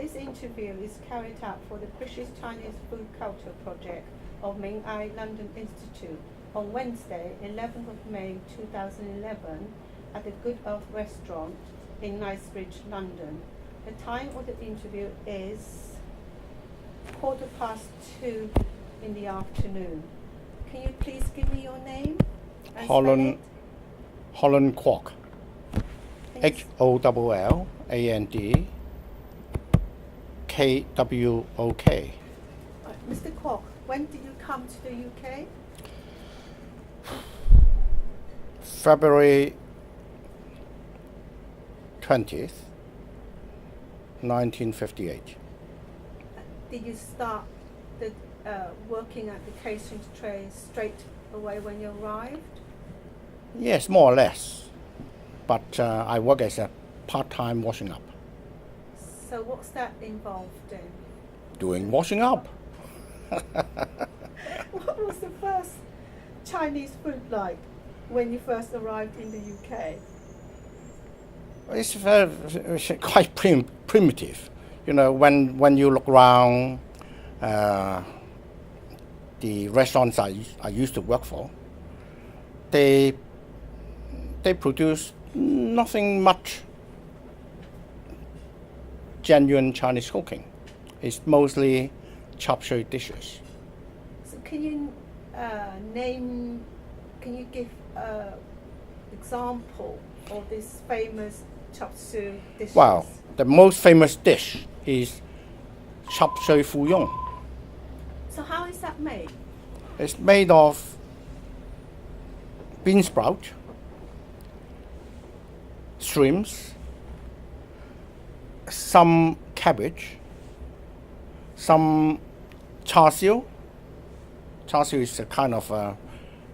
This interview is carried out for the British Chinese Food Culture Project of Ming Ai London Institute on Wednesday, 11th of May 2011 at the Good Earth Restaurant in Knightsbridge, London. The time of the interview is 2:15 in the afternoon. Can you please give me your name? And Holland Kwok. HOLLAND KWOK. Mr. Kwok, when did you come to the UK? February 20th, 1958. Did you start working at the catering tray straight away when you arrived? Yes, more or less. But I work as a part-time washing up. So what's that involved in? Doing washing up. What was the first Chinese food like when you first arrived in the UK? It's quite primitive. You know, when you look around the restaurants I used to work for, they produce nothing much genuine Chinese cooking. It's mostly chop suey dishes. So can you give example of this famous chop suey dishes? Well, the most famous dish is chop suey fuyong. So how is that made? It's made of bean sprout, shrimps, some cabbage, some char siu. Char siu is a kind of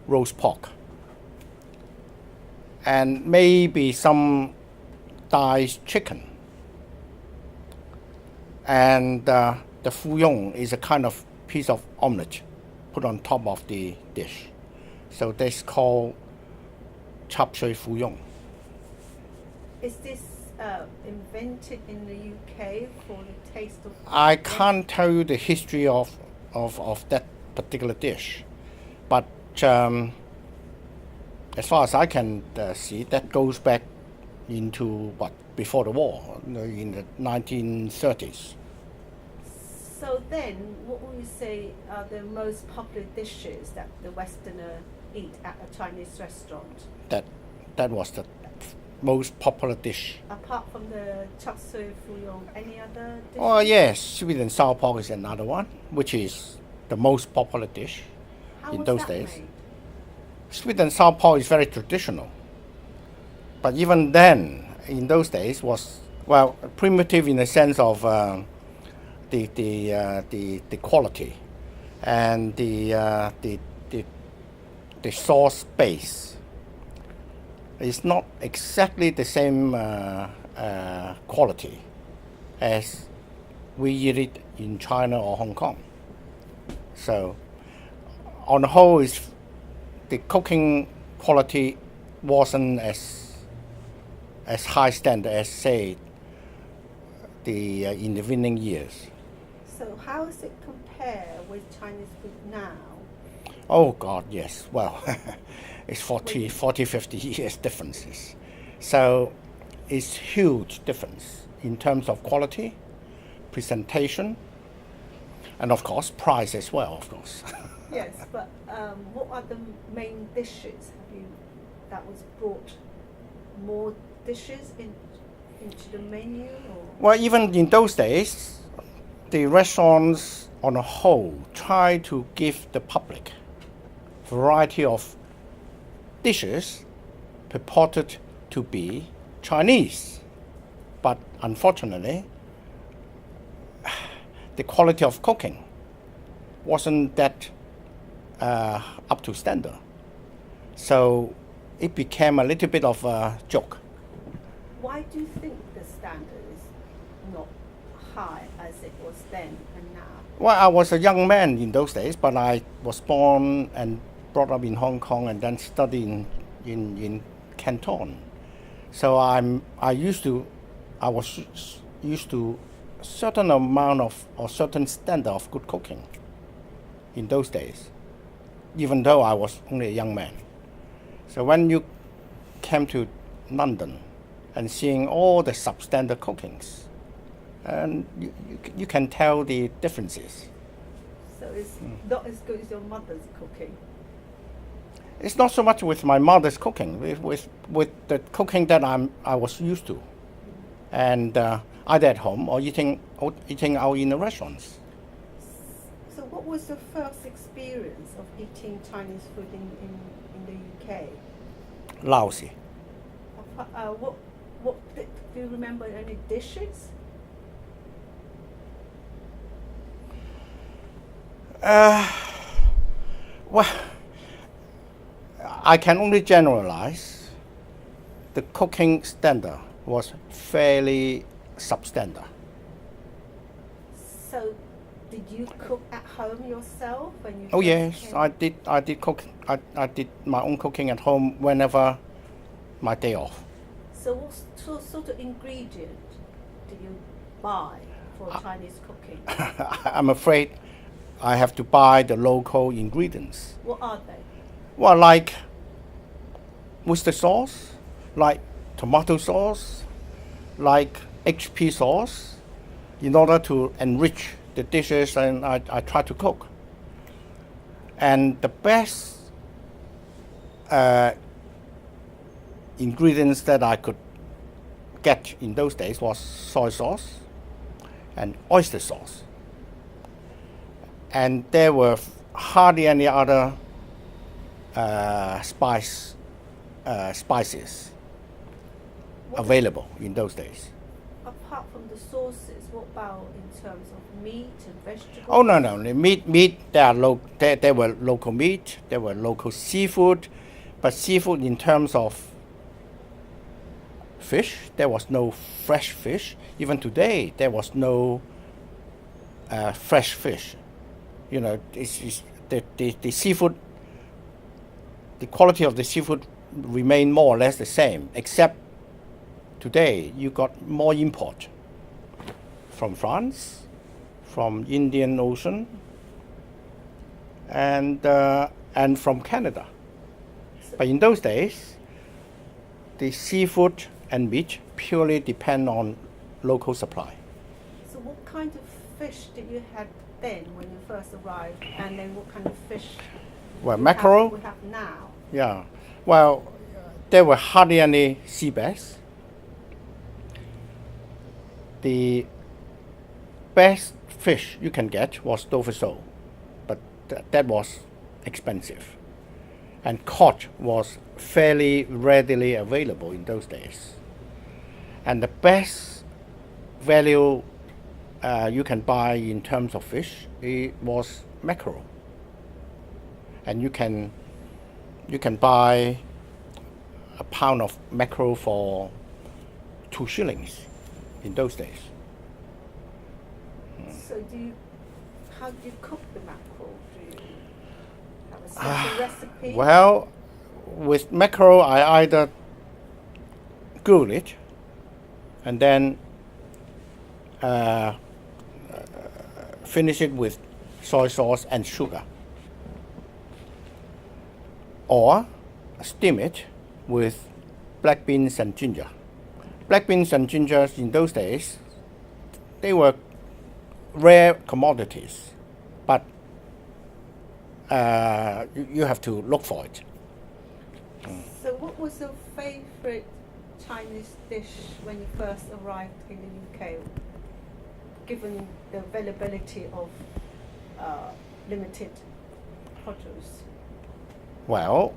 roast pork, and maybe some diced chicken. And the fuyong is a kind of piece of omelette put on top of the dish. So that's called chop suey fuyong. Is this invented in the UK for the taste of? I can't tell you the history of that particular dish, but as far as I can see, that goes back into before the war, in the 1930s. So then, what would you say are the most popular dishes that the Westerner eat at a Chinese restaurant? That was the most popular dish. Apart from the chop suey fuyong, any other dishes? Oh yes, sweet and sour pork is another one, which is the most popular dish in those days. Made? Sweet and sour pork is very traditional, but even then, in those days, was primitive in the sense of the quality and the sauce base. It's not exactly the same quality as we eat it in China or Hong Kong. So, on the whole, the cooking quality wasn't as high standard as, say, the intervening years. So how does it compare with Chinese food now? Oh God, yes. Well, it's 40, 50 years differences. So it's huge difference in terms of quality, presentation, and of course price as well, of course. Yes, but what are the main dishes? That was brought more dishes into the menu? Or? Well, even in those days, the restaurants on a whole try to give the public variety of dishes purported to be Chinese. But unfortunately, the quality of cooking wasn't that up to standard. So it became a little bit of a joke. Why do you think the standard is not high as it was then and now? Well, I was a young man in those days, but I was born and brought up in Hong Kong and then studied in Canton. So I was used to certain amount of or certain standard of good cooking in those days, even though I was only a young man. So when you came to London and seeing all the substandard cookings, and you can tell the differences. So it's not as good as your mother's cooking. It's not so much with my mother's cooking, with the cooking that I was used to, and either at home or eating out in the restaurants. So what was your first experience of eating Chinese food in the UK? Lousy. Do you remember any dishes? Well, I can only generalize. The cooking standard was fairly substandard. So, did you cook at home yourself when you? Oh first yes, came? I did cook. I did my own cooking at home whenever my day off. So, what sort of ingredient do you buy for Chinese cooking? I'm afraid I have to buy the local ingredients. What are they? Well, like oyster sauce, like tomato sauce, like HP sauce, in order to enrich the dishes and I try to cook. And the best ingredients that I could get in those days was soy sauce and oyster sauce. And there were hardly any other spices available in those days. Apart from the sauces, what about in terms of meat and vegetables? Oh no, the meat. There were local meat. There were local seafood, but seafood in terms of fish, there was no fresh fish. Even today, there was no fresh fish. You know, it's the seafood. The quality of the seafood remained more or less the same, except today you got more import from France, from Indian Ocean, and from Canada. But in those days, the seafood and meat purely depend on local supply. So what kind of fish did you have then when you first arrived, and then what kind of fish Well, we mackerel. have now? Yeah. Well, there were hardly any sea bass. The best fish you can get was tofu sole, but that was expensive. And cod was fairly readily available in those days. And the best value you can buy in terms of fish, it was mackerel. And you can buy a pound of mackerel for 2 shillings in those days. So how do you cook the mackerel? Do you have a special recipe? Well, with mackerel, I either grill it and then finish it with soy sauce and sugar, or steam it with black beans and ginger. Black beans and ginger in those days, they were rare commodities, but you have to look for it. So what was your favorite Chinese dish when you first arrived in the UK, given the availability of limited produce? Well,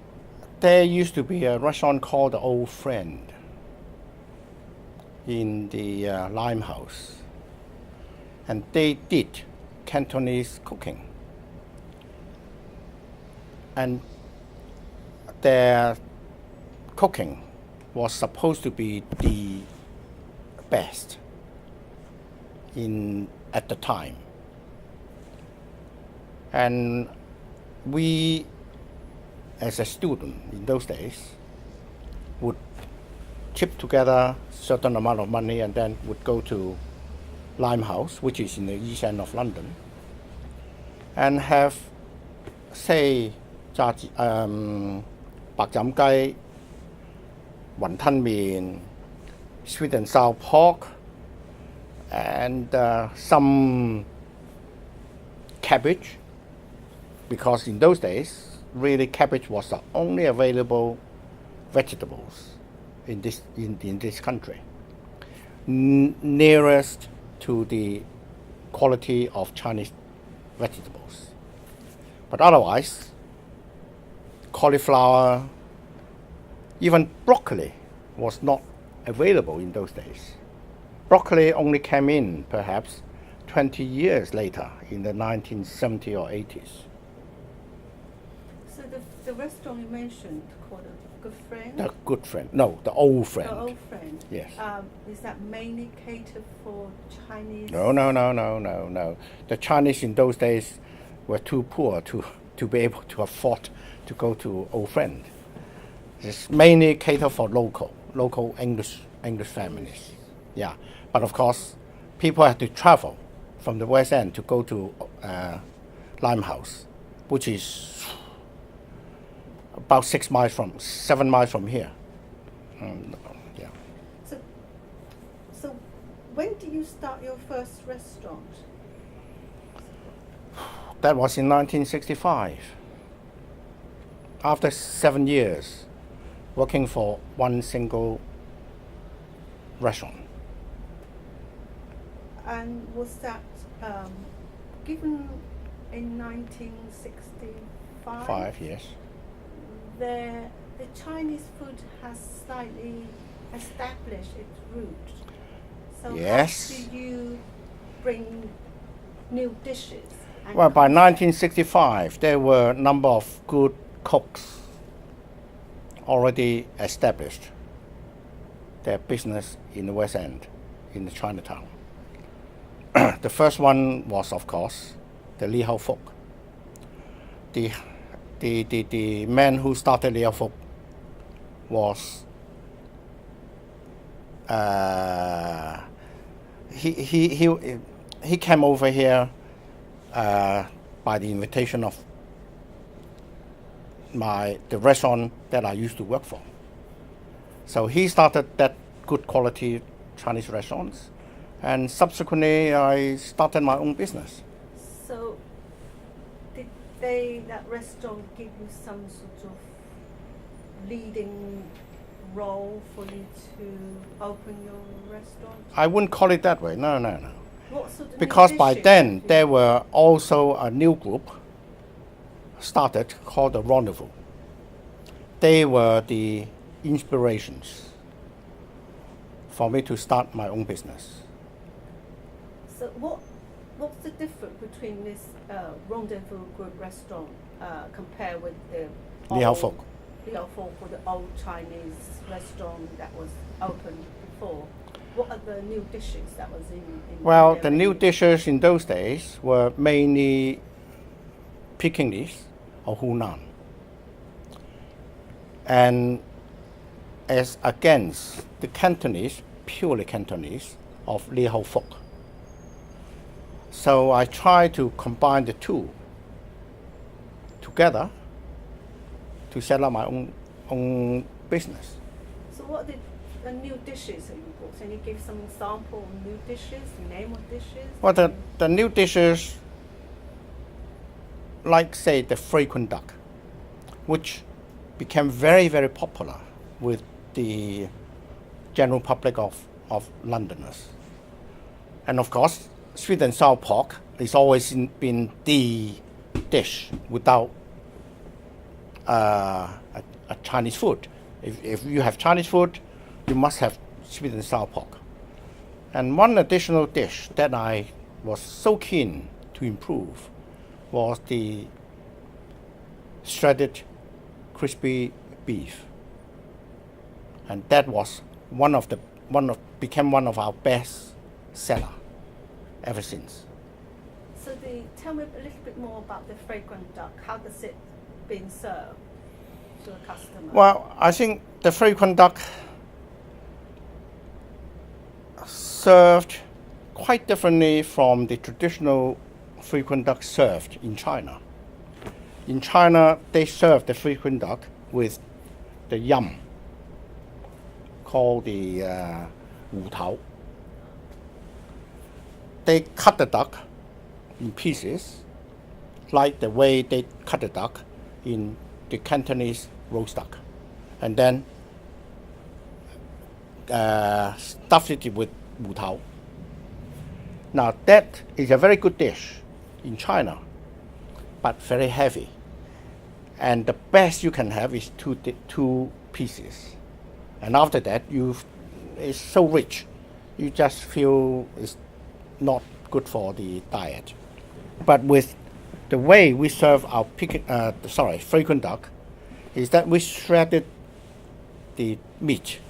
there used to be a restaurant called the Old Friend in the Limehouse, and they did Cantonese cooking, and their cooking was supposed to be the best at the time. And we, as a student in those days, would chip together certain amount of money and then would go to Limehouse, which is in the east end of London, and have, say, 白斬雞, 雲吞麵, sweet and sour pork, and some cabbage, because in those days, really cabbage was the only available vegetables in this country, nearest to the quality of Chinese vegetables. But otherwise, cauliflower, even broccoli was not available in those days. Broccoli only came in perhaps 20 years later, in the 1970s or 80s. So the restaurant you mentioned, called a Good Friend? The Good Friend. No, the Old Friend. The Old Friend. Yes. Is that mainly catered for Chinese? No. The Chinese in those days were too poor to be able to afford to go to Old Friend. It's mainly catered for local English families. Yeah, but of course, people had to travel from the West End to go to Limehouse, which is about 7 miles from here. Yeah. So when did you start your first restaurant? That was in 1965. After 7 years working for one single restaurant. And was that given in 1965? 5 years. The Chinese food has slightly established its roots. So Yes. how do you bring new dishes? And Well, by concepts? 1965, there were a number of good cooks already established their business in the West End, in the Chinatown. The first one was, of course, the Kwok. The man who started Kwok was he came over here by the invitation of the restaurant that I used to work for. So he started that good quality Chinese restaurants, and subsequently I started my own business. So did that restaurant give you some sort of leading role for you to open your restaurant? I wouldn't call it that way, no. What sort of new Because by dishes then have you- there were also a new group started called the Rendezvous. They were the inspirations for me to start my own business. So what's the difference between this Rendezvous Group restaurant compared with the Kwok. Kwok, or the old Chinese restaurant that was open before? What are the new dishes that was in Well, their the new menu? dishes in those days were mainly Pekingese or Hunan. And as against the Cantonese, purely Cantonese, of Kwok. So I try to combine the two together to set up my own business. So what are the new dishes that you brought? Can you give some example of new dishes, the name of dishes? Well, the new dishes, like say the frequent duck, which became very, very popular with the general public of Londoners. And of course, sweet and sour pork has always been the dish without a Chinese food. If you have Chinese food, you must have sweet and sour pork. And one additional dish that I was so keen to improve was the shredded crispy beef, and that was became one of our best seller ever since. So tell me a little bit more about the fragrant duck. How does it being served to a customer? Well, I think the frequent duck served quite differently from the traditional frequent duck served in China. In China, they serve the frequent duck with the yum, called the wu tao. They cut the duck in pieces, like the way they cut the duck in the Cantonese roast duck, and then stuff it with wu tao. Now that is a very good dish in China, but very heavy. And the best you can have is two pieces. And after that, it's so rich, you just feel it's not good for the diet. But with the way we serve our frequent duck, is that we shredded the meat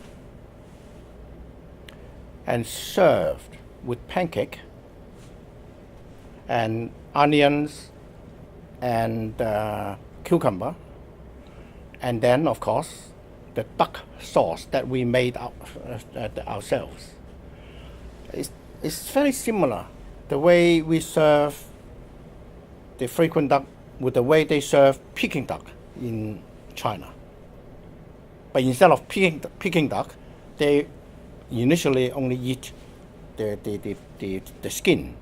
and served with pancake and onions and cucumber, and then of course the duck sauce that we made ourselves. It's very similar, the way we serve the frequent duck with the way they serve Peking duck in China. But instead of Peking duck, they initially only eat the skin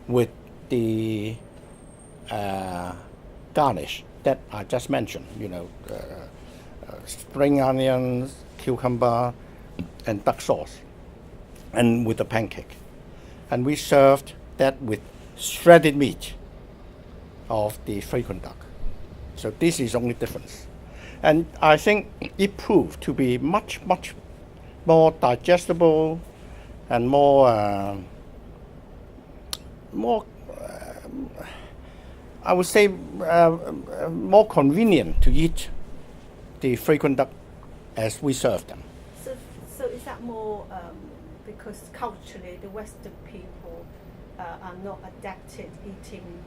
with the garnish that I just mentioned, spring onions, cucumber, and duck sauce, and with the pancake. And we served that with shredded meat of the frequent duck. So this is the only difference. And I think it proved to be much, much more digestible and more I would say more convenient to eat the frequent duck as we serve them. So is that more because culturally the Western people are not adapted eating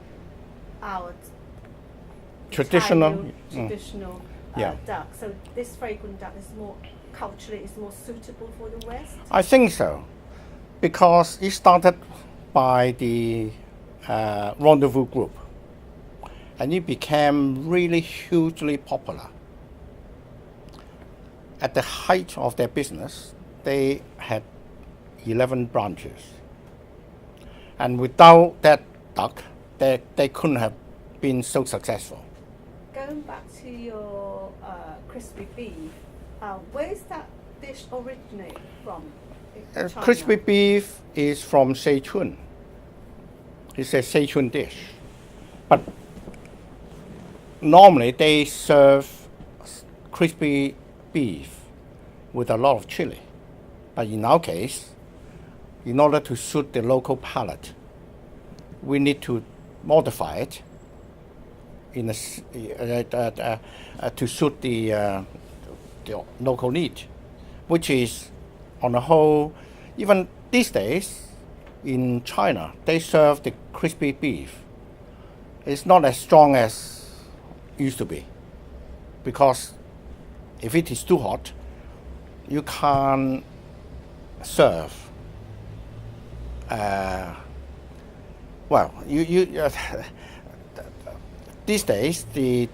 our traditional duck? So this fragrant duck is more culturally is more suitable for the West? I think so, because it started by the Rendezvous Group, and it became really hugely popular. At the height of their business, they had 11 branches. And without that duck, they couldn't have been so successful. Going back to your crispy beef, where is that dish originate from? Crispy beef is from Sichuan. It's a Sichuan dish. But normally they serve crispy beef with a lot of chili. But in our case, in order to suit the local palate, we need to modify it to suit the local need, which is, on the whole, even these days in China, they serve the crispy beef. It's not as strong as it used to be, because if it is too hot, you can't serve. These days, the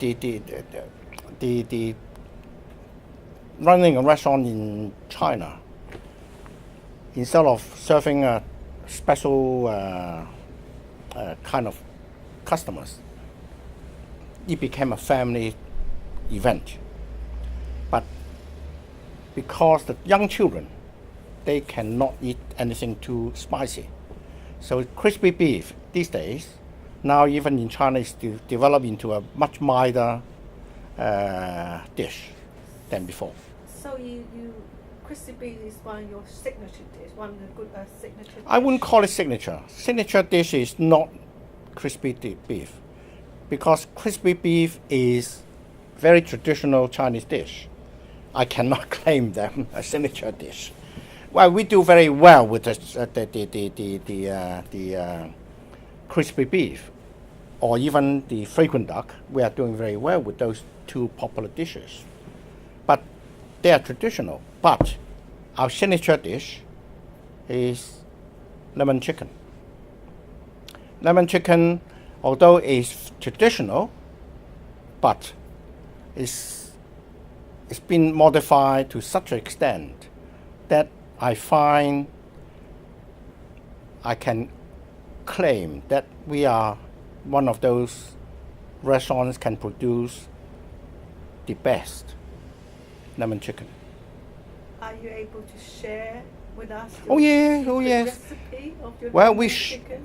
running a restaurant in China, instead of serving a special kind of customers, it became a family event. But because the young children, they cannot eat anything too spicy. So crispy beef these days, now even in China, is developed into a much milder dish than before. So crispy beef is one of your signature dishes, one of the good signature dishes? I wouldn't call it signature. Signature dish is not crispy beef, because crispy beef is very traditional Chinese dish. I cannot claim them a signature dish. Well, we do very well with the crispy beef, or even the frequent duck. We are doing very well with those two popular dishes. But they are traditional. But our signature dish is lemon chicken. Lemon chicken, although is traditional, but it's been modified to such an extent that I find I can claim that we are one of those restaurants can produce the best lemon chicken. Are you able to share with us Oh, yeah, oh, secret yes. recipe of your Well, lemon chicken?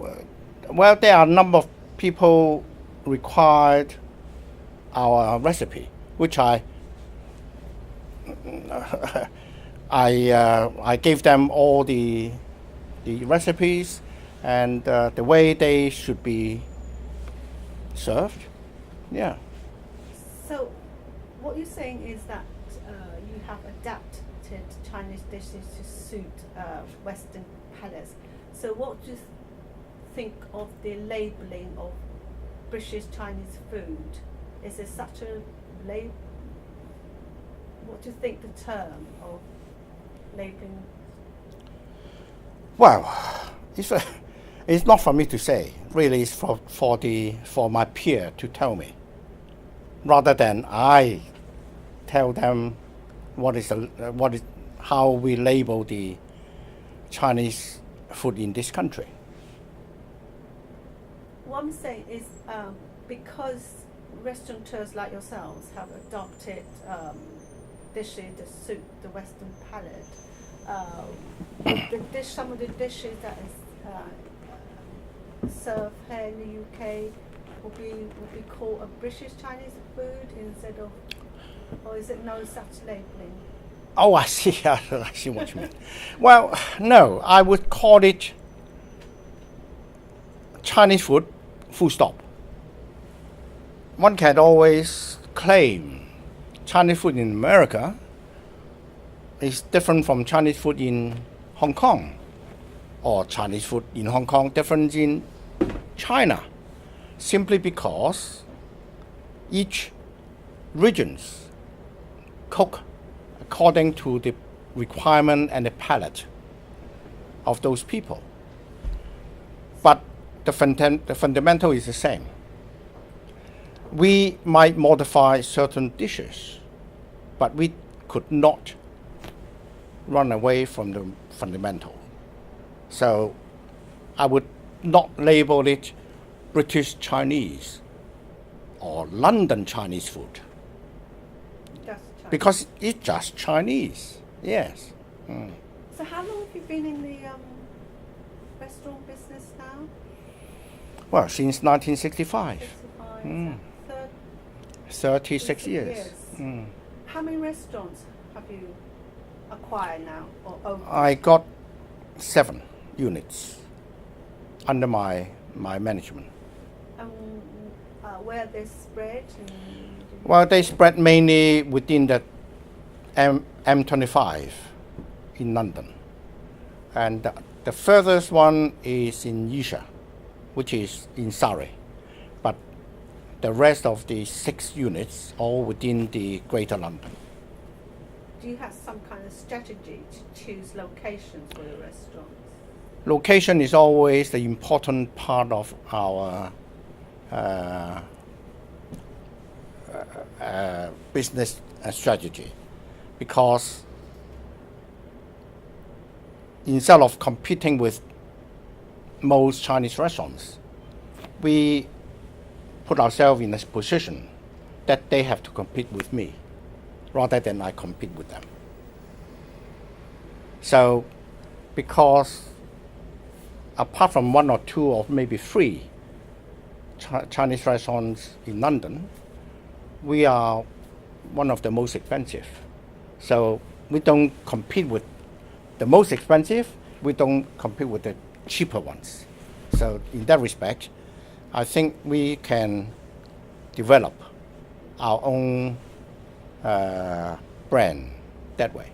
well, there are a number of people required our recipe, which I gave them all the recipes and the way they should be served. Yeah. So, what you're saying is that you have adapted Chinese dishes to suit Western palates. So, what do you think of the labeling of British Chinese food? Is there such a label? What do you think the term of labeling? Well, it's not for me to say. Really, it's for my peer to tell me, rather than I tell them how we label the Chinese food in this country. What I'm saying is because restaurateurs like yourselves have adopted dishes that suit the Western palate, some of the dishes that is served here in the UK will be called a British Chinese food instead of, or is it no such labeling? Oh, I see. I see what you mean. Well, no, I would call it Chinese food, full stop. One can always claim Chinese food in America is different from Chinese food in Hong Kong, or Chinese food in Hong Kong different in China, simply because each regions cook according to the requirement and the palate of those people. But the fundamental is the same. We might modify certain dishes, but we could not run away from the fundamental. So I would not label it British Chinese or London Chinese food. Just Chinese. Because it's just Chinese, yes. So how long have you been in the restaurant business now? Well, since 1965, 65, Mm. so 36 years. How many restaurants have you acquired now or opened? I got 7 units under my management. Where they spread? Well, they spread mainly within the M25 in London. And the furthest one is in Isha, which is in Surrey. But the rest of the 6 units all within the Greater London. Do you have some kind of strategy to choose locations for your restaurants? Location is always the important part of our business strategy, because instead of competing with most Chinese restaurants, we put ourselves in a position that they have to compete with me rather than I compete with them. So, because apart from 1 or 2 or maybe 3 Chinese restaurants in London, we are one of the most expensive. So we don't compete with the most expensive, we don't compete with the cheaper ones. So in that respect, I think we can develop our own brand that way.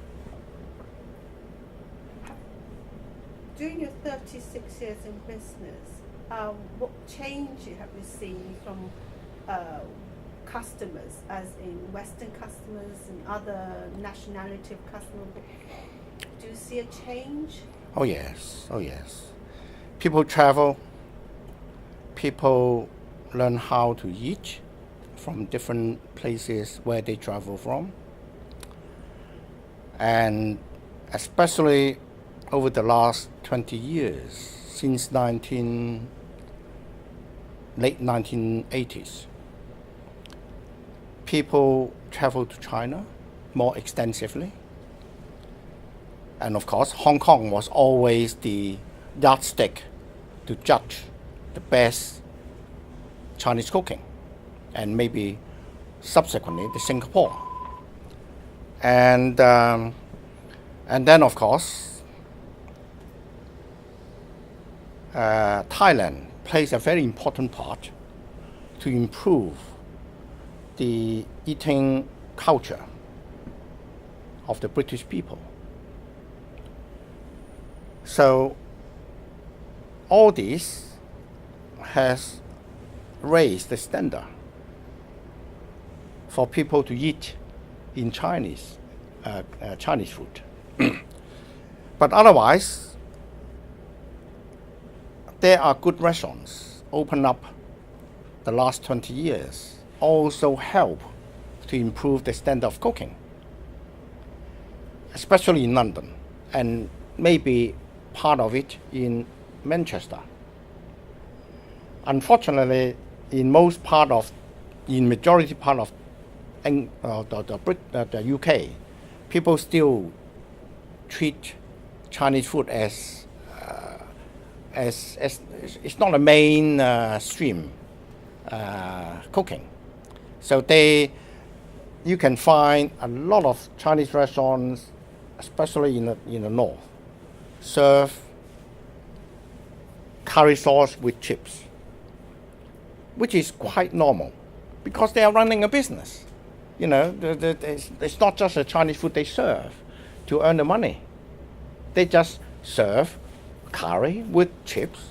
During your 36 years in business, what change have you seen from customers, as in Western customers and other nationality of customers? Do you see a change? Oh yes, oh yes. People travel, people learn how to eat from different places where they travel from. And especially over the last 20 years, since late 1980s, people travel to China more extensively. And of course, Hong Kong was always the yardstick to judge the best Chinese cooking, and maybe subsequently the Singapore. And then of course, Thailand plays a very important part to improve the eating culture of the British people. So all this has raised the standard for people to eat in Chinese food. But otherwise, there are good restaurants open up the last 20 years, also help to improve the standard of cooking, especially in London, and maybe part of it in Manchester. Unfortunately, in majority part of the UK, people still treat Chinese food as it's not a main stream cooking. So you can find a lot of Chinese restaurants, especially in the north, serve curry sauce with chips, which is quite normal because they are running a business. You know, it's not just a Chinese food they serve to earn the money. They just serve curry with chips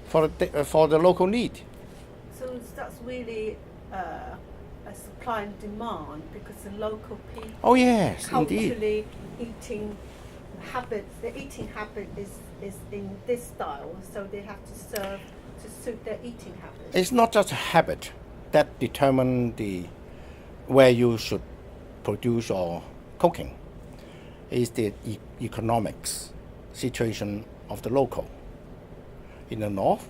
for the local need. So that's really a supply and demand, because the local people, oh yes, culturally indeed, their eating habit is in this style, so they have to serve to suit their eating habit. It's not just a habit that determines where you should produce or cooking. It's the economics situation of the local. In the north,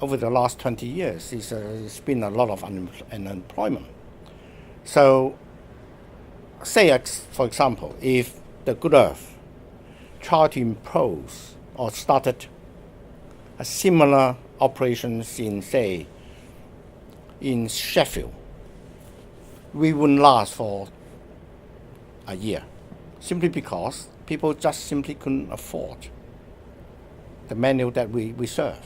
over the last 20 years, it's been a lot of unemployment. So, say, for example, if the Good Earth tried to impose or started a similar operations in Sheffield, we wouldn't last for a year, simply because people just simply couldn't afford the menu that we serve.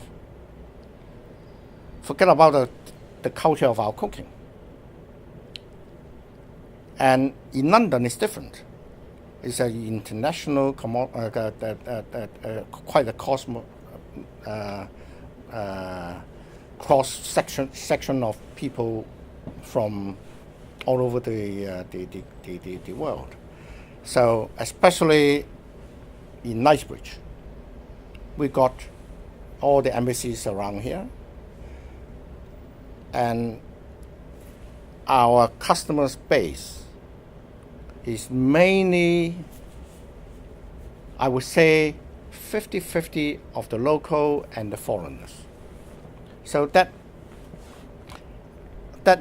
Forget about the culture of our cooking. And in London, it's different. It's an international, quite a cross section of people from all over the world. So especially in Knightsbridge, we got all the embassies around here, and our customers base is mainly, I would say, 50-50 of the local and the foreigners. So that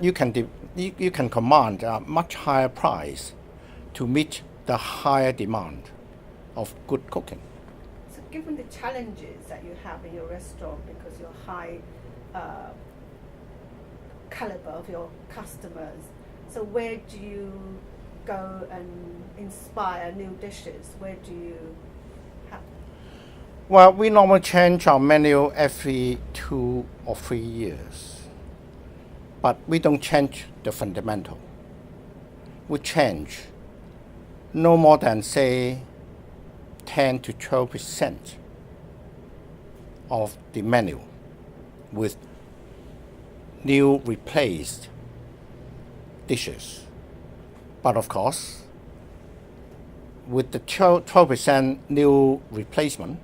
you can command a much higher price to meet the higher demand of good cooking. So given the challenges that you have in your restaurant, because your high caliber of your customers, so where do you go and inspire new dishes? Where do you have? Well, we normally change our menu every 2 or 3 years, but we don't change the fundamental. We change no more than, say, 10 to 12% of the menu with new replaced dishes. But of course, with the 12% new replacement,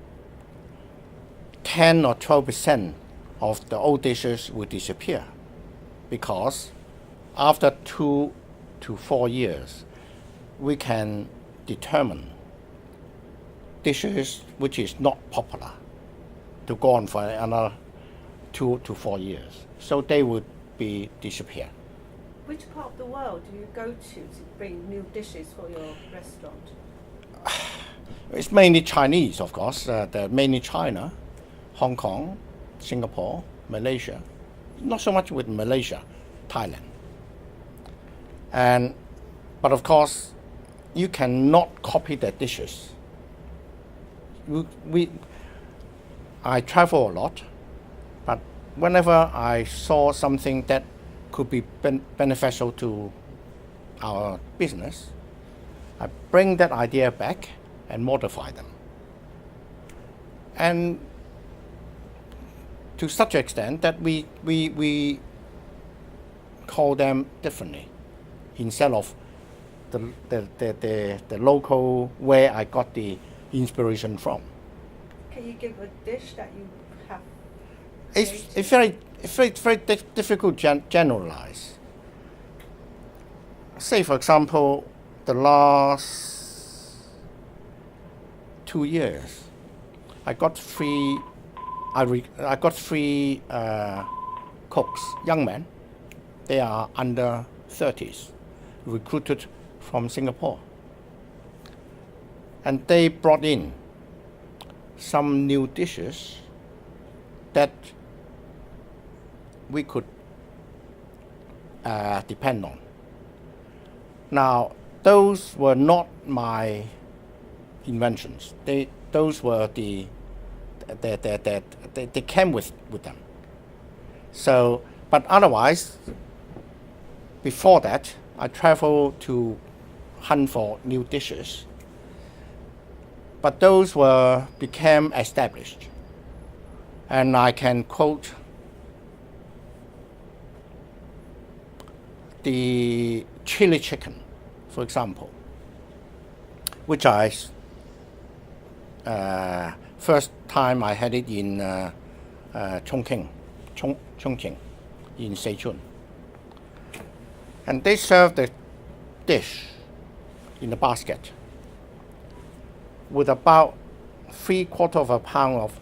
10 or 12% of the old dishes will disappear, because after 2 to 4 years, we can determine dishes which is not popular to go on for another 2 to 4 years. So they would be disappear. Which part of the world do you go to bring new dishes for your restaurant? It's mainly Chinese, of course. Mainly China, Hong Kong, Singapore, Malaysia. Not so much with Malaysia, Thailand. But of course, you cannot copy their dishes. I travel a lot, but whenever I saw something that could be beneficial to our business, I bring that idea back and modify them. And to such an extent that we call them differently, instead of the local where I got the inspiration from. Can you give a dish that you have? It's very difficult to generalize. Say, for example, the last 2 years, I got three cooks, young men. They are under 30s, recruited from Singapore. And they brought in some new dishes that we could depend on. Now, those were not my inventions. Those were they came with them. So, but otherwise, before that, I traveled to hunt for new dishes. But those became established. And I can quote the chili chicken, for example, which I first time I had it in Chongqing, in Sichuan. And they served the dish in a basket with about 3/4 of a pound of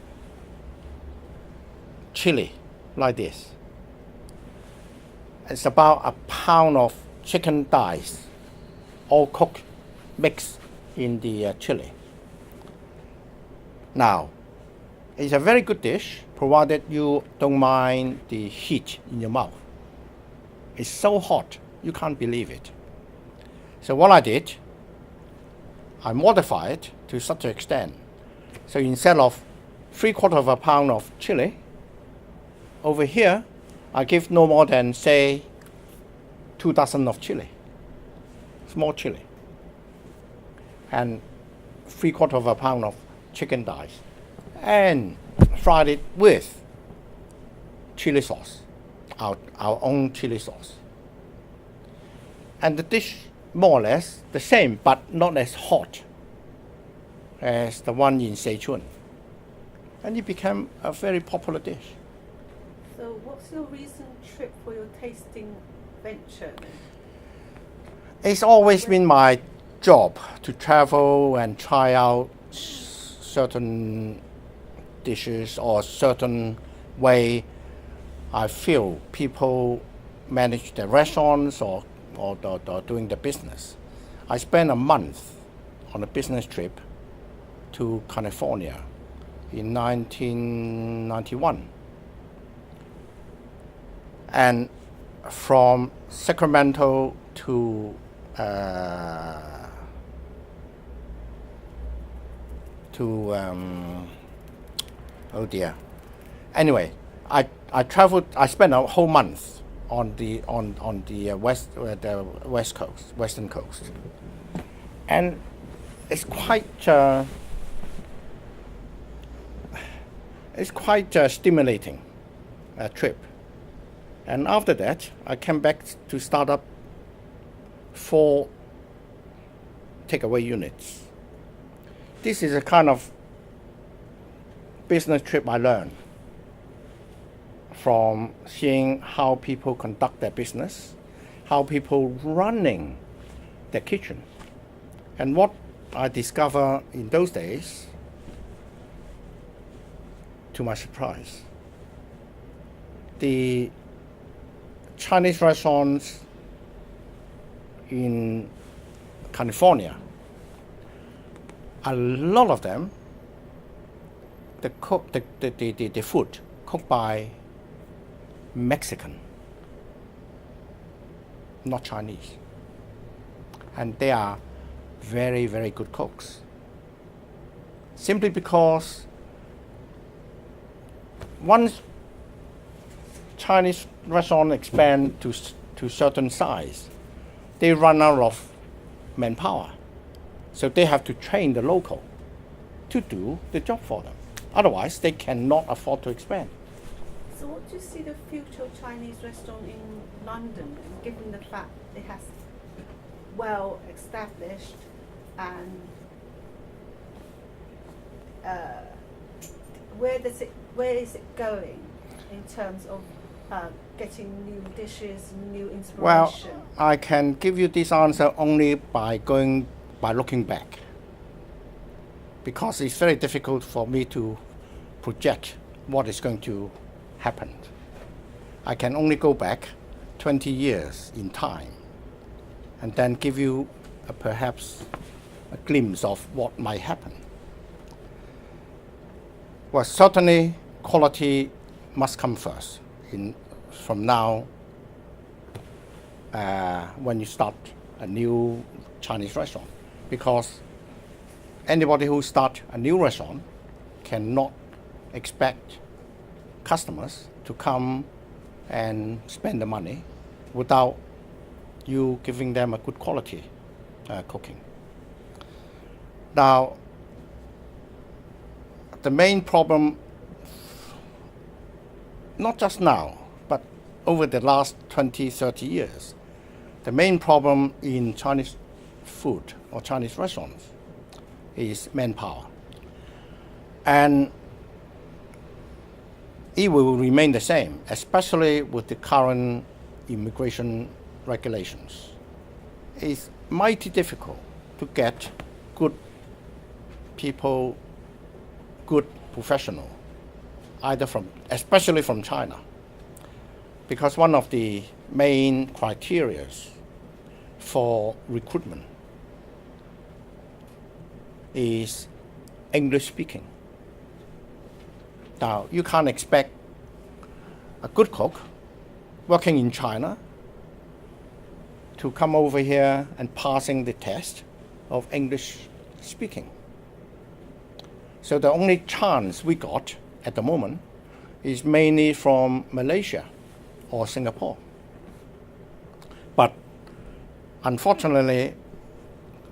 chili, like this. It's about a pound of chicken thighs, all cooked, mixed in the chili. Now, it's a very good dish, provided you don't mind the heat in your mouth. It's so hot, you can't believe it. So what I did, I modified it to such an extent. So instead of 3/4 of a pound of chili, over here, I give no more than, say, 2 dozen of chili, small chili, and 3/4 of a pound of chicken thighs, and fried it with chili sauce, our own chili sauce. And the dish, more or less the same, but not as hot as the one in Sichuan. And it became a very popular dish. So what's your recent trip for your tasting venture? It's always been my job to travel and try out certain dishes or certain way I feel people manage their restaurants or doing the business. I spent a month on a business trip to California in 1991. And from Sacramento to oh dear. Anyway, I traveled. I spent a whole month on the west coast, western coast, and it's quite stimulating trip. And after that, I came back to start up 4 takeaway units. This is a kind of business trip I learned from seeing how people conduct their business, how people running their kitchen. And what I discovered in those days, to my surprise, the Chinese restaurants in California, a lot of them, the food cooked by Mexican, not Chinese. And they are very, very good cooks. Simply because once Chinese restaurant expand to certain size, they run out of manpower. So they have to train the local to do the job for them. Otherwise, they cannot afford to expand. So what do you see the future of Chinese restaurant in London, given the fact it has well established and where is it going in terms of getting new dishes, new inspiration? Well, I can give you this answer only by looking back, because it's very difficult for me to project what is going to happen. I can only go back 20 years in time and then give you perhaps a glimpse of what might happen. Well, certainly quality must come first from now when you start a new Chinese restaurant, because anybody who start a new restaurant cannot expect customers to come and spend the money without you giving them a good quality cooking. Now, the main problem, not just now, but over the last 20, 30 years, the main problem in Chinese food or Chinese restaurants is manpower. And it will remain the same, especially with the current immigration regulations. It's mighty difficult to get good people, good professional, especially from China, because one of the main criteria for recruitment is English speaking. Now, you can't expect a good cook working in China to come over here and passing the test of English speaking. So the only chance we got at the moment is mainly from Malaysia or Singapore. But unfortunately,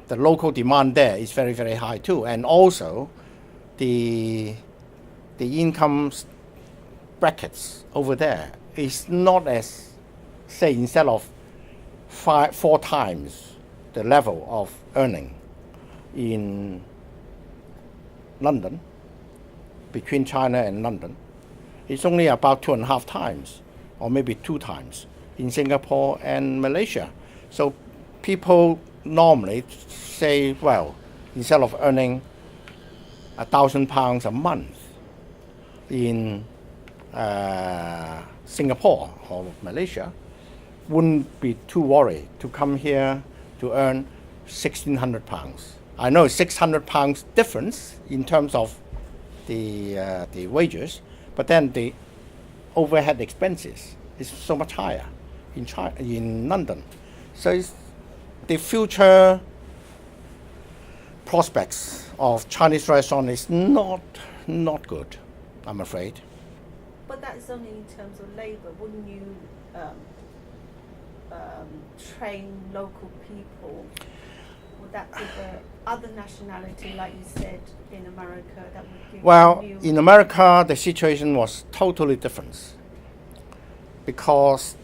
the local demand there is very, very high too. And also the income brackets over there is not as, say, instead of 4 times the level of earning in London, between China and London, it's only about 2.5 times, or maybe 2 times in Singapore and Malaysia. So people normally say, well, instead of earning £1,000 a month in Singapore or Malaysia, wouldn't be too worried to come here to earn £1,600. I know £600 difference in terms of the wages, but then the overhead expenses is so much higher in London. So the future prospects of Chinese restaurant is not good, I'm afraid. But that's only in terms of labour. Wouldn't you train local people? Would that give other nationality, like you said, in America, that would give Well, in America, the situation was totally different, because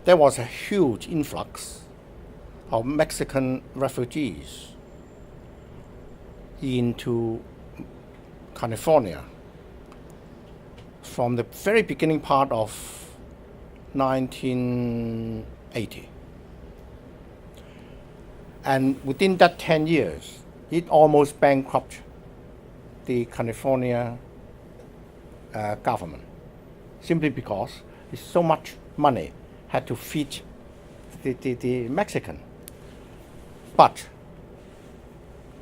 there was a huge influx of Mexican refugees into California from the very beginning part of 1980. And within that 10 years, it almost bankrupted the California government, simply because there's so much money had to feed the Mexican. But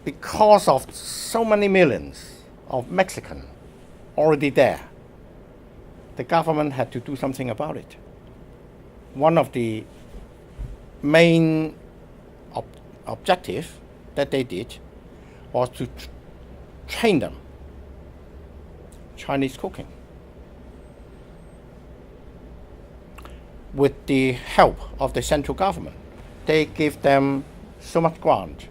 because of so many millions of Mexican already there, the government had to do something about it. One of the main objective that they did was to train them Chinese cooking with the help of the central government. They gave them so much grant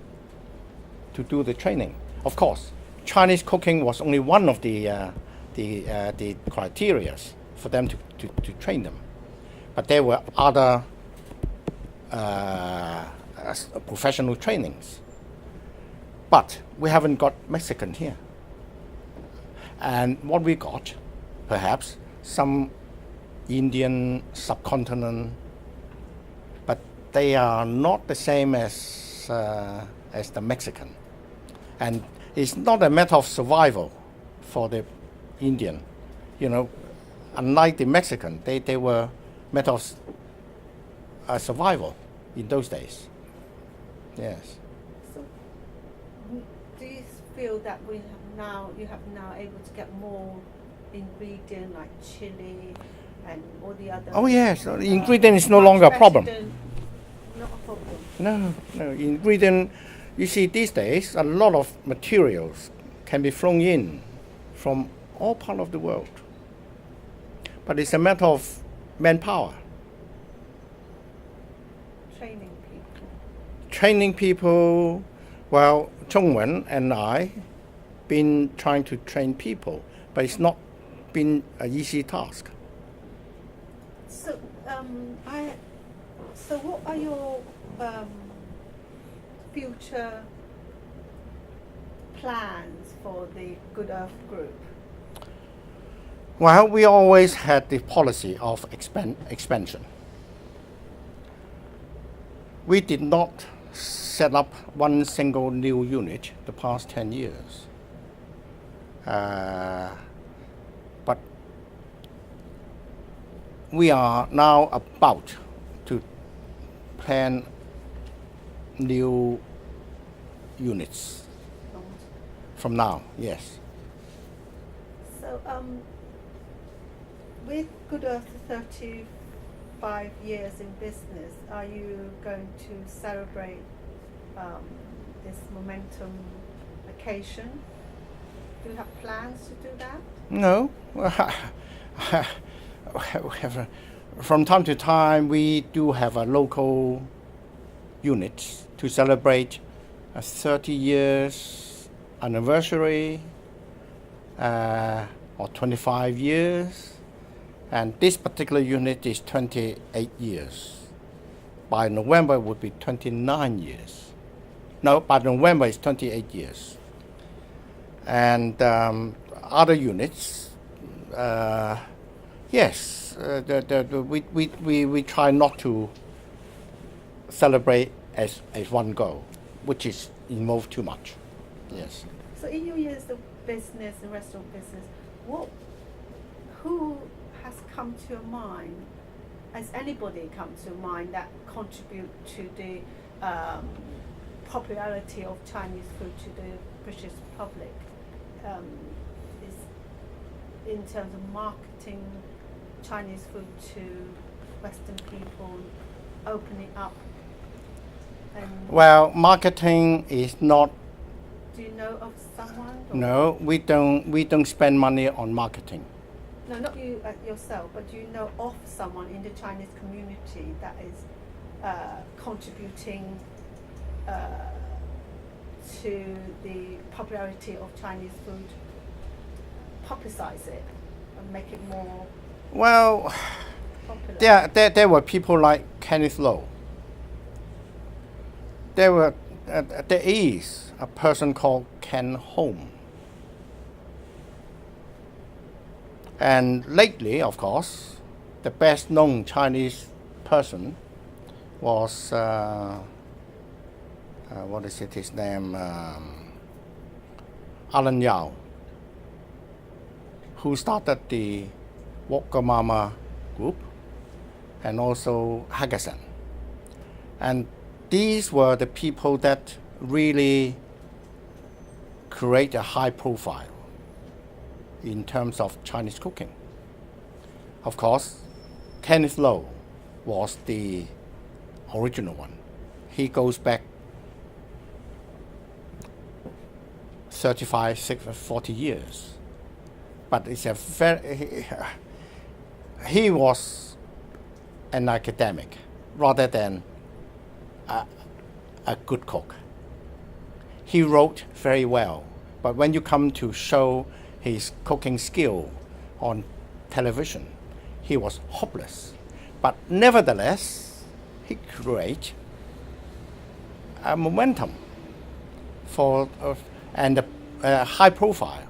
to do the training. Of course, Chinese cooking was only one of the criteria for them to train them, but there were other professional trainings. But we haven't got Mexican here. And what we got, perhaps, some Indian subcontinent, but they are not the same as the Mexican. And it's not a matter of survival for the Indian. You know, unlike the Mexican, they were matter of survival in those days. Yes. So, do you feel that you have now able to get more ingredient like chili and all the other? Oh yes, the ingredient is no longer a problem. Not a problem. No, ingredient. You see, these days a lot of materials can be flown in from all parts of the world, but it's a matter of manpower. Training people. Well, Zhongwen and I been trying to train people, but it's not been an easy task. So, so what are your future plans for the Good Earth Group? Well, we always had the policy of expansion. We did not set up one single new unit the past 10 years. But we are now about to plan new units from now, yes. So, with Good Earth 35 years in business, are you going to celebrate this momentum occasion? Do you have plans to do that? No. From time to time, we do have a local unit to celebrate a 30 years anniversary or 25 years. And this particular unit is 28 years. By November, it would be 29 years. No, by November, it's 28 years. And other units, yes, we try not to celebrate as one go, which is involved too much. Yes. So in your years of business, the restaurant business, who has come to your mind? Has anybody come to your mind that contribute to the popularity of Chinese food to the British public? Is in terms of marketing Chinese food to Western people, opening up. And well, marketing is not. Do you know of someone? No, we don't spend money on marketing. No, not you yourself, but do you know of someone in the Chinese community that is contributing to the popularity of Chinese food, publicize it and make it more well popular? There were people like Kenneth Lowe. There is a person called Ken Home. And lately, of course, the best known Chinese person was, what is it, his name? Alan Yao, who started the Wagamama group and also Hagasan. And these were the people that really create a high profile in terms of Chinese cooking. Of course, Kenneth Lo was the original one. He goes back 35, 40 years. But it's a very, he was an academic rather than a good cook. He wrote very well, but when you come to show his cooking skill on television, he was hopeless. But nevertheless, he created a momentum for and a high profile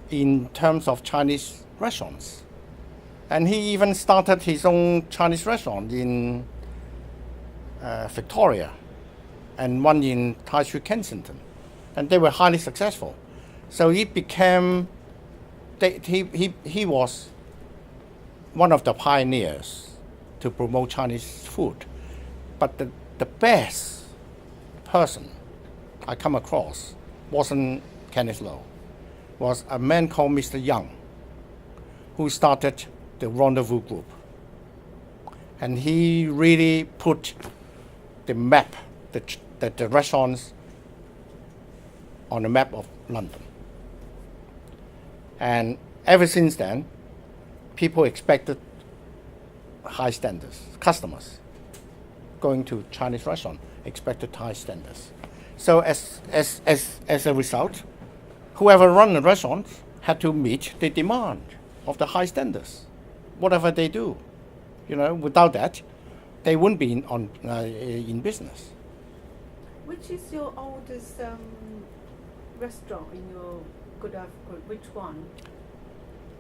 in terms of Chinese restaurants. And he even started his own Chinese restaurant in Victoria and one in High Street, Kensington. And they were highly successful. So he became, he was one of the pioneers to promote Chinese food. But the best person I come across wasn't Kenneth Lo. Was a man called Mr. Young, who started the Rendezvous Group. And he really put the map, the restaurants on the map of London. And ever since then, people expected high standards. Customers going to Chinese restaurant expected high standards. So as a result, whoever run the restaurant had to meet the demand of the high standards, whatever they do. You know, without that, they wouldn't be in business. Which is your oldest restaurant in your Good Earth group? Which one?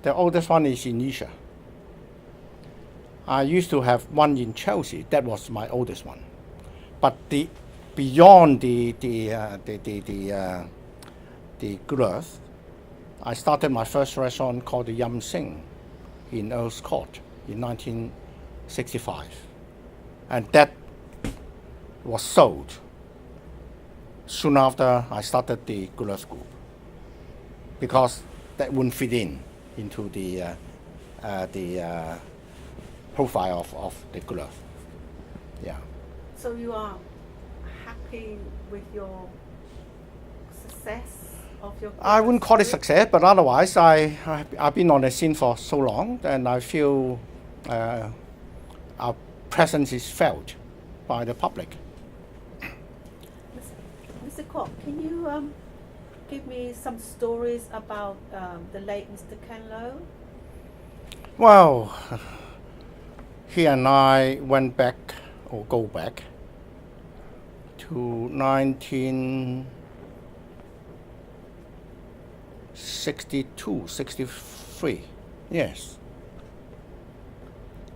The oldest one is in Isha. I used to have one in Chelsea. That was my oldest one. But beyond the Good Earth, I started my first restaurant called the Yum Sing in Earl's Court in 1965. And that was sold soon after I started the Good Earth Group, because that wouldn't fit into the profile of the Good Earth. Yeah. So you are happy with your success of your? I wouldn't call it success, but otherwise I've been on the scene for so long, and I feel our presence is felt by the public. Mr. Kwok, can you give me some stories about the late Mr. Ken Lo? Well, he and I went back, or go back, to 1962, 63, yes.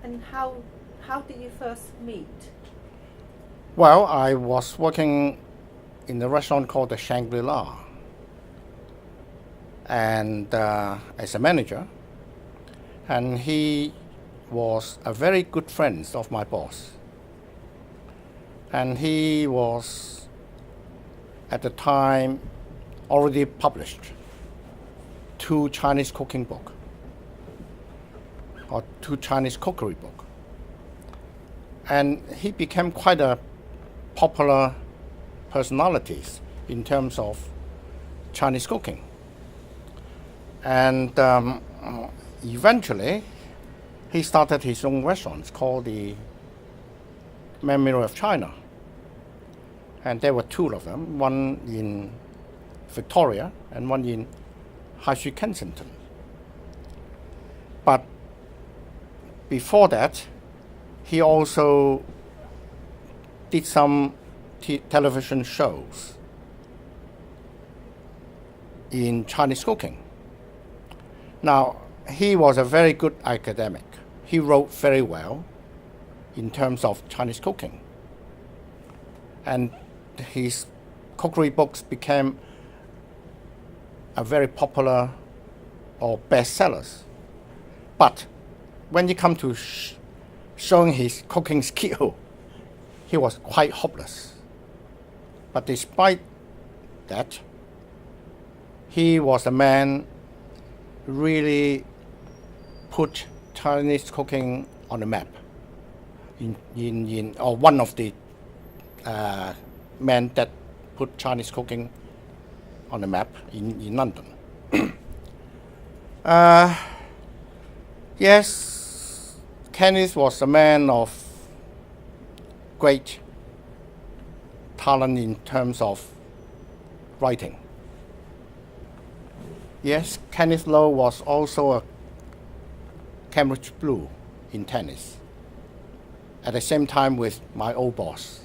And how did you first meet? Well, I was working in a restaurant called the Shangri-La, and as a manager, and he was a very good friend of my boss. And he was, at the time, already published 2 Chinese cooking books, or 2 Chinese cookery books. And he became quite a popular personality in terms of Chinese cooking. And eventually, he started his own restaurants called the Memory of China. And there were 2 of them, one in Victoria and one in High Street, Kensington. But before that, he also did some television shows in Chinese cooking. Now, he was a very good academic. He wrote very well in terms of Chinese cooking. And his cookery books became a very popular or bestsellers. But when you come to showing his cooking skill, he was quite hopeless. But despite that, he was a man who really put Chinese cooking on the map. Or one of the men that put Chinese cooking on the map in London. Yes, Kenneth was a man of great talent in terms of writing. Yes, Kenneth Lowe was also a Cambridge Blue in tennis, at the same time with my old boss.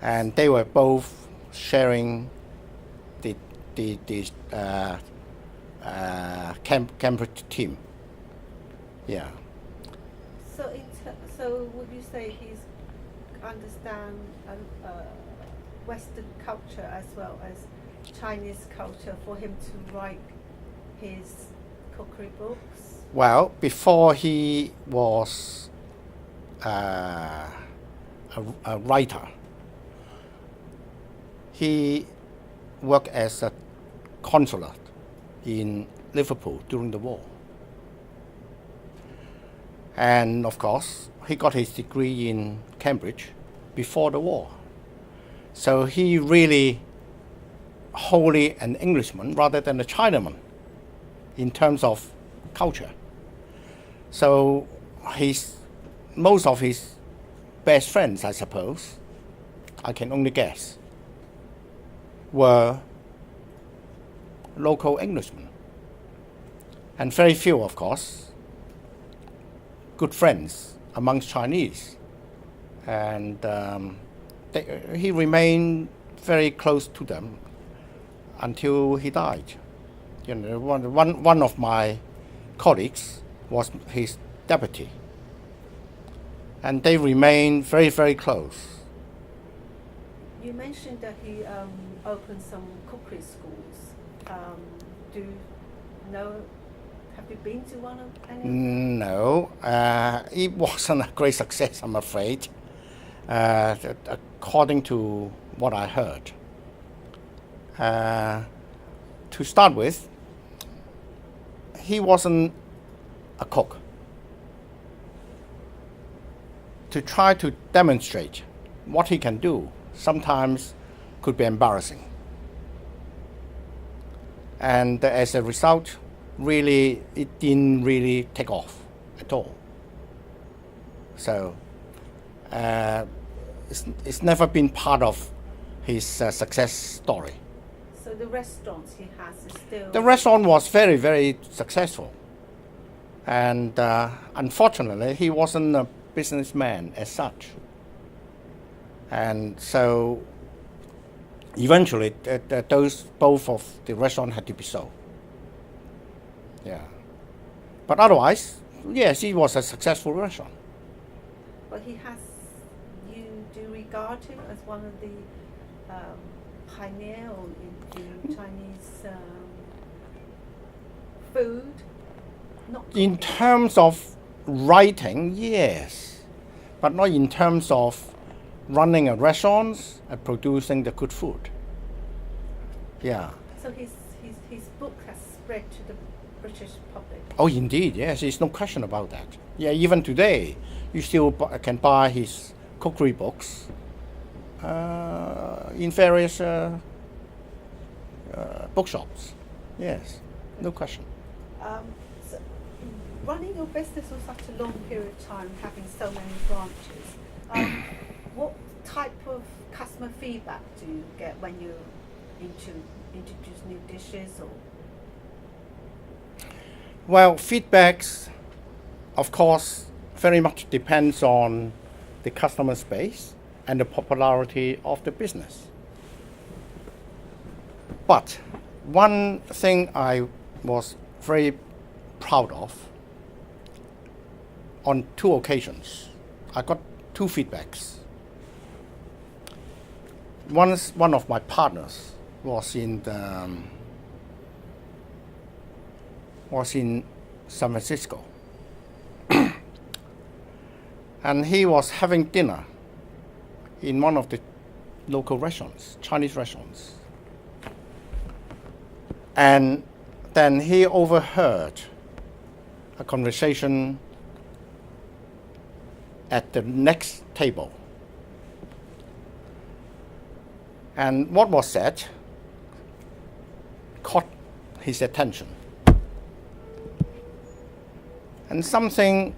And they were both sharing the Cambridge team. Yeah. So would you say he's understand Western culture as well as Chinese culture for him to write his cookery books? Well, before he was a writer, he worked as a consulate in Liverpool during the war. And of course, he got his degree in Cambridge before the war. So he really wholly an Englishman rather than a Chinaman in terms of culture. So most of his best friends, I suppose, I can only guess, were local Englishmen. And very few, of course, good friends amongst Chinese. And he remained very close to them until he died. You know, one of my colleagues was his deputy. And they remained very, very close. You mentioned that he opened some cookery schools. Do you know, have you been to one of any? No, it wasn't a great success, I'm afraid, according to what I heard. To start with, he wasn't a cook. To try to demonstrate what he can do sometimes could be embarrassing. And as a result, really, it didn't really take off at all. So it's never been part of his success story. So the restaurants he has is still... The restaurant was very, very successful. And unfortunately, he wasn't a businessman as such. And so eventually, both of the restaurant had to be sold. Yeah. But otherwise, yes, it was a successful restaurant. But you do regard him as one of the pioneer in Chinese food? Not in terms of writing, yes. But not in terms of running a restaurant and producing the good food. Yeah. So his book has spread to the British public? Oh, indeed, yes. There's no question about that. Yeah, even today, you still can buy his cookery books in various bookshops. Yes, no question. So running your business for such a long period of time, having so many branches, what type of customer feedback do you get when you introduce new dishes? Or Well, feedbacks, of course, very much depends on the customer base and the popularity of the business. But one thing I was very proud of. On 2 occasions, I got 2 feedbacks. Once, one of my partners was in San Francisco, and he was having dinner in one of the local restaurants, Chinese restaurants, and then he overheard a conversation at the next table. And what was said caught his attention. And something,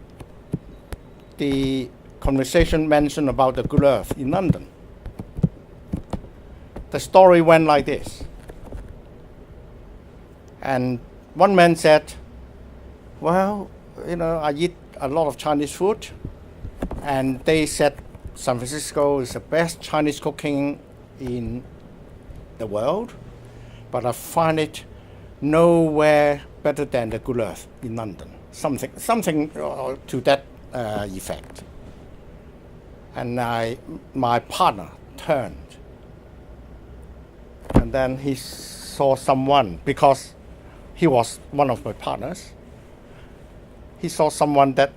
the conversation mentioned about the good earth in London. The story went like this. And one man said, well, I eat a lot of Chinese food, and they said San Francisco is the best Chinese cooking in the world, but I find it nowhere better than the good earth in London. Something to that effect. And my partner turned, and then he saw someone, because he was one of my partners. He saw someone that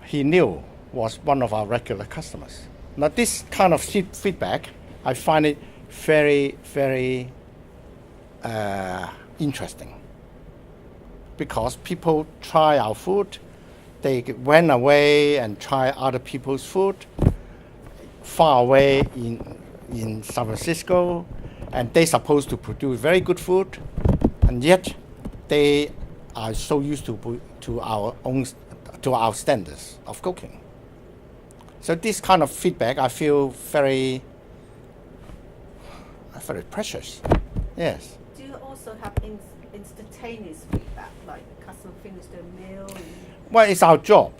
he knew was one of our regular customers. Now, this kind of feedback, I find it very, very interesting, because people try our food, they went away and try other people's food far away in San Francisco, and they're supposed to produce very good food, and yet they are so used to our standards of cooking. So this kind of feedback, I feel very precious. Yes. Do you also have instantaneous feedback, like the customer finished their meal? Well, it's our job.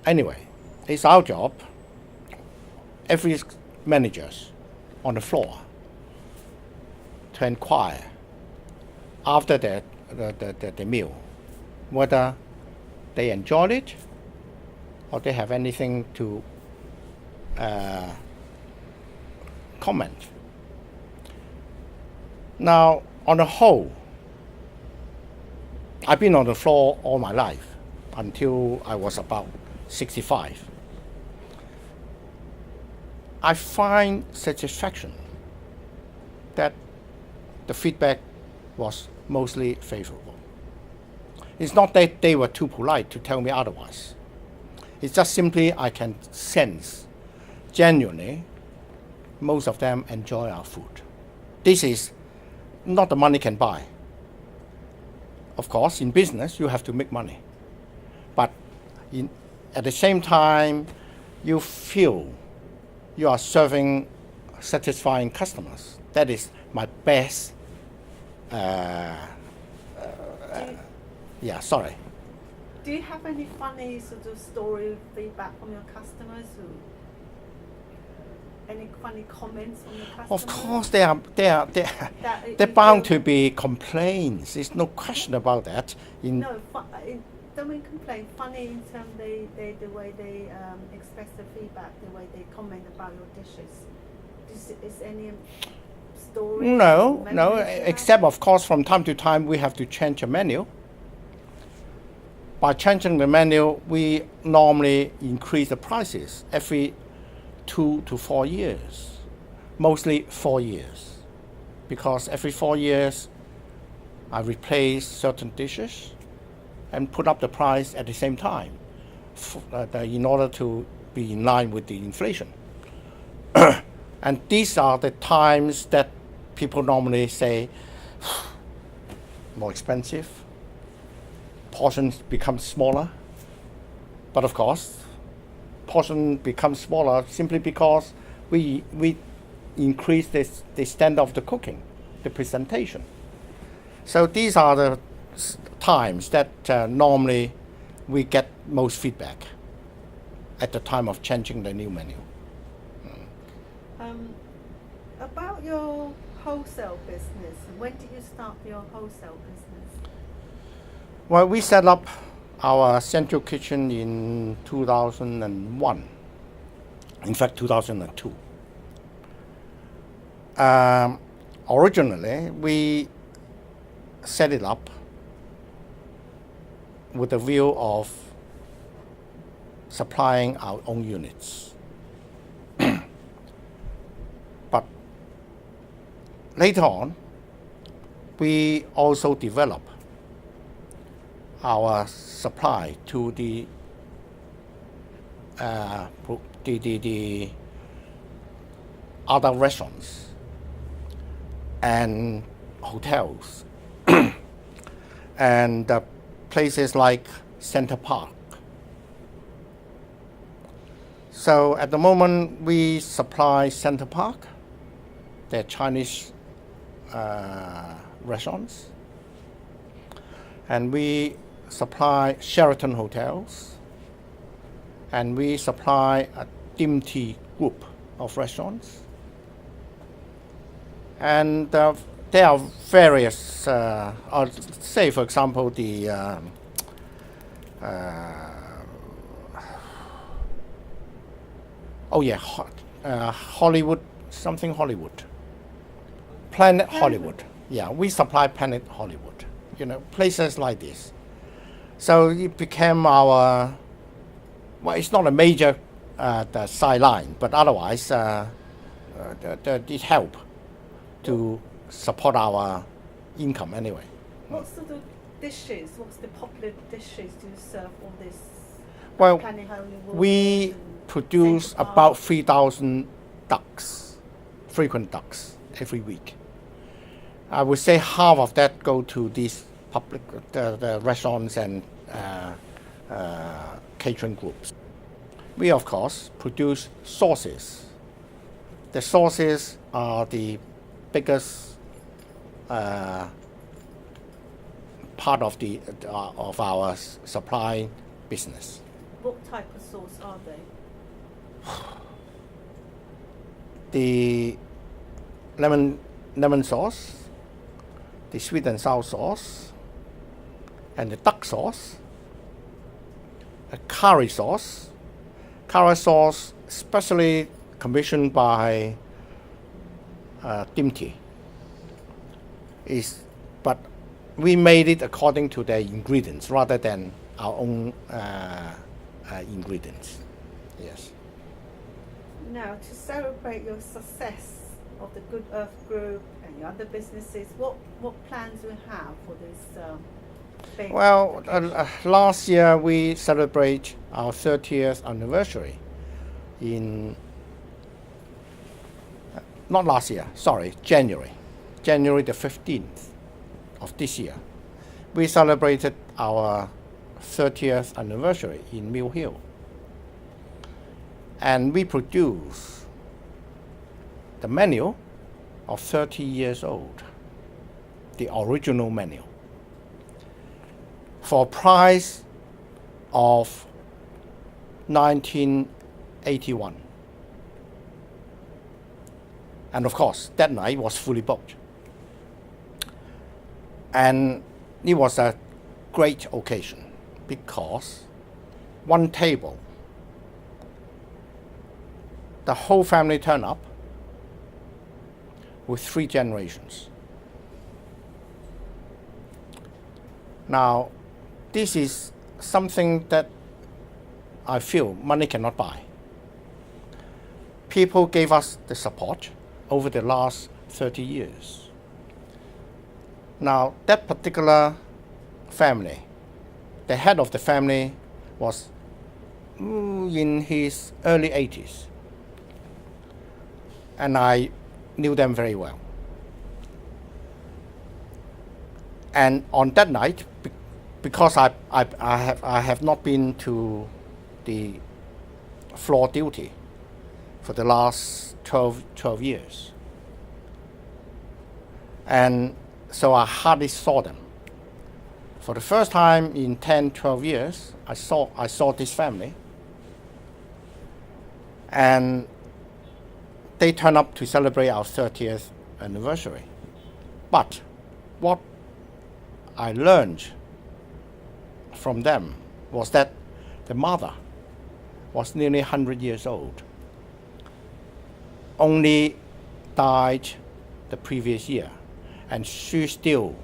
Anyway, it's our job. Every managers on the floor to inquire after the meal whether they enjoyed it or they have anything to comment. Now, on the whole, I've been on the floor all my life until I was about 65. I find satisfaction that the feedback was mostly favorable. It's not that they were too polite to tell me otherwise. It's just simply I can sense genuinely most of them enjoy our food. This is not the money can buy. Of course, in business, you have to make money. But at the same time, you feel you are serving satisfying customers. That is my best. Sorry. Do you have any funny sort of story feedback from your customers? Any funny comments from your customers? Of course, they're bound to be complaints. There's no question about that. Don't mean complain. Funny in terms the way they express the feedback, the way they comment about your dishes. Is any story? No. Except of course, from time to time, we have to change a menu. By changing the menu, we normally increase the prices every 2 to 4 years, mostly 4 years, because every 4 years I replace certain dishes and put up the price at the same time in order to be in line with the inflation. And these are the times that people normally say more expensive, portions become smaller, but of course portion becomes smaller simply because we increase the standard of the cooking, the presentation. So these are the times that normally we get most feedback at the time of changing the new menu. About your wholesale business, when did you start your wholesale business? Well, we set up our central kitchen in 2001. In fact, 2002. Originally, we set it up with the view of supplying our own units. But later on, we also develop our supply to the other restaurants and hotels and places like Center Park. So at the moment, we supply Center Park, the Chinese restaurants, and we supply Sheraton hotels, and we supply a dim tea group of restaurants. And there are various, say for example, the Hollywood, something Hollywood. Planet Hollywood. Yeah, we supply Planet Hollywood. You know, places like this. So it became our, well, it's not a major the sideline, but otherwise it helped to support our income anyway. What sort of dishes, what's the popular dishes do you serve all this? Well, Planet Hollywood we and produce Center Park? about 3,000 ducks, frequent ducks, every week. I would say half of that go to these public, the restaurants and catering groups. We, of course, produce sauces. The sauces are the biggest part of our supply business. What type of sauce are they? The lemon sauce, the sweet and sour sauce, and the duck sauce, a curry sauce. Curry sauce, specially commissioned by Dim Tea, but we made it according to their ingredients rather than our own ingredients. Yes. Now, to celebrate your success of the Good Earth Group and your other businesses, what plans do you have for this big Well, occasion? last year we celebrate our 30th anniversary in, not last year, sorry, January the 15th of this year. We celebrated our 30th anniversary in Mill Hill. And we produce the menu of 30 years old, the original menu, for a price of 1981. And of course, that night was fully booked. And it was a great occasion because one table, the whole family turned up with 3 generations. Now, this is something that I feel money cannot buy. People gave us the support over the last 30 years. Now, that particular family, the head of the family was in his early 80s. And I knew them very well. And on that night, because I have not been to the floor duty for the last 12 years. And so I hardly saw them. For the first time in 10, 12 years, I saw this family. And they turned up to celebrate our 30th anniversary. But what I learned from them was that the mother was nearly 100 years old, only died the previous year, and she still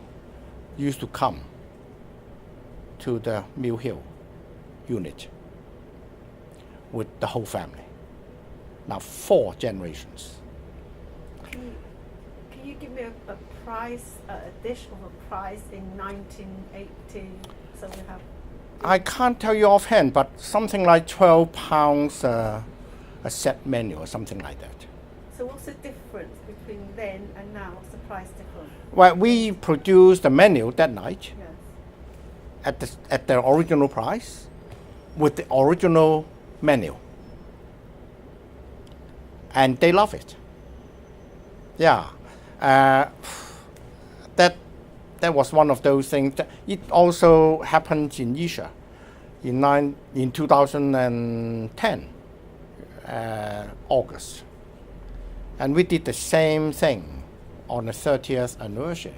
used to come to the Mill Hill unit with the whole family. Now 4 generations. Can you give me a price, a dish of a price in 1980? So we have. I can't tell you offhand, but something like £12 a set menu or something like that. So what's the difference between then and now? What's the price difference? Well, we produced the menu that night Yes. at the original price with the original menu. And they love it. Yeah. That was one of those things. It also happened in Isha in 2010, August. And we did the same thing on the 30th anniversary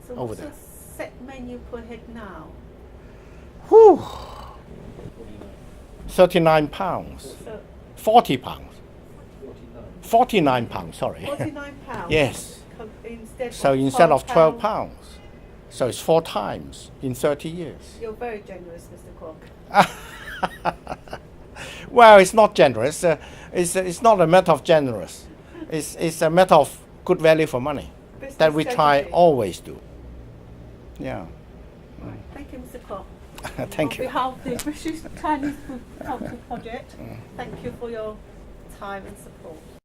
So over what's there. the set menu per head now? Whew. £39. So £40. £49, sorry. £49. Yes. Instead So of instead of £12. £12. So it's 4 times in 30 years. You're very generous, Mr. Kwok. Well, it's not generous. It's not a matter of generous. It's a matter of good value for money Business that we try strategy. always do. Yeah. Right. Thank you, Mr. Kwok. Thank you. On behalf of the British Chinese Food Culture Project, thank you for your time and support.